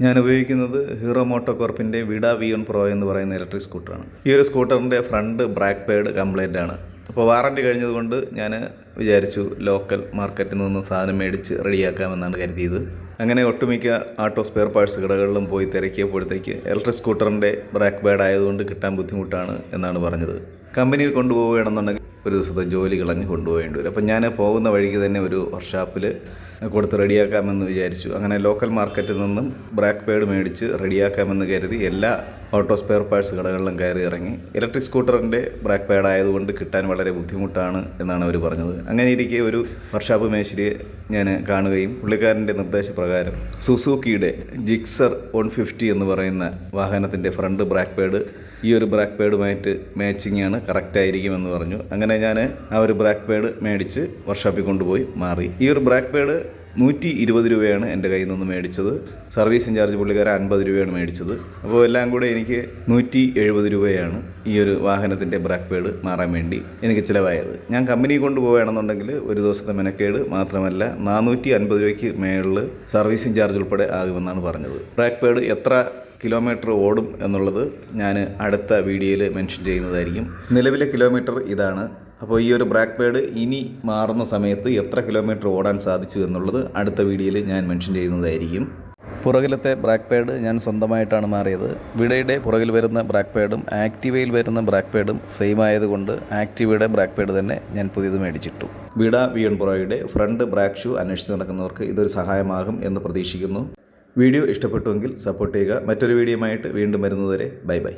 ഞാൻ ഉപയോഗിക്കുന്നത് hero മോട്ടോകോർപ്പിൻ്റെ Vida V1 Pro എന്ന് പറയുന്ന ഇലക്ട്രിക് സ്കൂട്ടറാണ്. ഈ ഒരു സ്കൂട്ടറിൻ്റെ ഫ്രണ്ട് ബ്രേക്ക് പാഡ് കംപ്ലൈൻ്റ് ആണ്. അപ്പോൾ വാറണ്ടി കഴിഞ്ഞതുകൊണ്ട് ഞാൻ വിചാരിച്ചു ലോക്കൽ മാർക്കറ്റിൽ നിന്ന് സാധനം മേടിച്ച് റെഡിയാക്കാമെന്നാണ് കരുതിയത്. അങ്ങനെ ഒട്ടുമിക്ക ആട്ടോ സ്പെയർ പാർട്സ് കടകളിലും പോയി തിരക്കിയപ്പോഴത്തേക്ക് ഇലക്ട്രിക് സ്കൂട്ടറിൻ്റെ ബ്രേക്ക് പാഡ് ആയതുകൊണ്ട് കിട്ടാൻ ബുദ്ധിമുട്ടാണ് എന്നാണ് പറഞ്ഞത്. കമ്പനിയിൽ കൊണ്ടുപോവുകയാണെന്നുണ്ടെങ്കിൽ ഒരു ദിവസത്തെ ജോലി കളഞ്ഞ് കൊണ്ടുപോകേണ്ടി വരും. അപ്പം ഞാൻ പോകുന്ന വഴിക്ക് തന്നെ ഒരു വർക്ക്ഷോപ്പിൽ കൊടുത്ത് റെഡിയാക്കാമെന്ന് വിചാരിച്ചു. അങ്ങനെ ലോക്കൽ മാർക്കറ്റിൽ നിന്നും ബ്രേക്ക് പാഡ് മേടിച്ച് റെഡിയാക്കാമെന്ന് കരുതി എല്ലാ ഓട്ടോ സ്പെയർ പാർട്സ് കടകളിലും കയറി ഇറങ്ങി. ഇലക്ട്രിക് സ്കൂട്ടറിൻ്റെ ബ്രേക്ക് പാഡ് ആയതുകൊണ്ട് കിട്ടാൻ വളരെ ബുദ്ധിമുട്ടാണ് എന്നാണ് അവർ പറഞ്ഞത്. അങ്ങനെ ഇരിക്കെ ഒരു വർക്ക്ഷോപ്പ് മേശരിയെ ഞാൻ കാണുകയും പുള്ളിക്കാരൻ്റെ നിർദ്ദേശപ്രകാരം സുസുക്കിയുടെ ജിക്സർ 150 എന്ന് പറയുന്ന വാഹനത്തിൻ്റെ ഫ്രണ്ട് ബ്രേക്ക് പാഡ് ഈ ഒരു ബ്രേക്ക് പാഡുമായിട്ട് മാച്ചിങ് ആണ്, കറക്റ്റായിരിക്കുമെന്ന് പറഞ്ഞു. അങ്ങനെ ഞാൻ ആ ഒരു ബ്രേക്ക് പാഡ് മേടിച്ച് വർക്ക്ഷോപ്പിൽ കൊണ്ടുപോയി മാറി. ഈ ഒരു ബ്രേക്ക് പാഡ് 120 രൂപയാണ് എൻ്റെ കയ്യിൽ നിന്ന് മേടിച്ചത്. സർവീസ് ചാർജ് പുള്ളിക്കാരൻ 50 രൂപയാണ് മേടിച്ചത്. അപ്പോൾ എല്ലാം കൂടെ എനിക്ക് 170 രൂപയാണ് ഈ ഒരു വാഹനത്തിൻ്റെ ബ്രേക്ക് പാഡ് മാറാൻ വേണ്ടി എനിക്ക് ചിലവായത്. ഞാൻ കമ്പനി കൊണ്ടുപോവുകയാണെന്നുണ്ടെങ്കിൽ ഒരു ദിവസത്തെ മെനക്കേട് മാത്രമല്ല 450 രൂപയ്ക്ക് മേളിൽ സർവീസിങ് ചാർജ് ഉൾപ്പെടെ ആകുമെന്നാണ് പറഞ്ഞത്. ബ്രേക്ക് പാഡ് എത്ര കിലോമീറ്റർ ഓടും എന്നുള്ളത് ഞാൻ അടുത്ത വീഡിയോയിൽ മെൻഷൻ ചെയ്യുന്നതായിരിക്കും. നിലവിലെ കിലോമീറ്റർ ഇതാണ്. അപ്പോൾ ഈ ഒരു ബ്രേക്ക് പാഡ് ഇനി മാറുന്ന സമയത്ത് എത്ര കിലോമീറ്റർ ഓടാൻ സാധിച്ചു എന്നുള്ളത് അടുത്ത വീഡിയോയിൽ ഞാൻ മെൻഷൻ ചെയ്യുന്നതായിരിക്കും. പുറകിലത്തെ ബ്രേക്ക് പാഡ് ഞാൻ സ്വന്തമായിട്ടാണ് മാറിയത്. വിഡയുടെ പുറകിൽ വരുന്ന ബ്രേക്ക് പാഡും ആക്റ്റീവയിൽ വരുന്ന ബ്രേക്ക് പാഡും സെയിം ആയതുകൊണ്ട് ആക്റ്റീവയുടെ ബ്രേക്ക് പാഡ് തന്നെ ഞാൻ പുതിയത് മേടിച്ചിട്ടു. വിഡ V1 Proയുടെ ഫ്രണ്ട് ബ്രേക്ക് ഷൂ അന്വേഷിച്ച് നടക്കുന്നവർക്ക് ഇതൊരു സഹായമാകും എന്ന് പ്രതീക്ഷിക്കുന്നു. വീഡിയോ ഇഷ്ടപ്പെട്ടുവെങ്കിൽ സപ്പോർട്ട് ചെയ്യുക. മറ്റൊരു വീഡിയോയുമായിട്ട് വീണ്ടും വരുന്നതുവരെ ബൈ.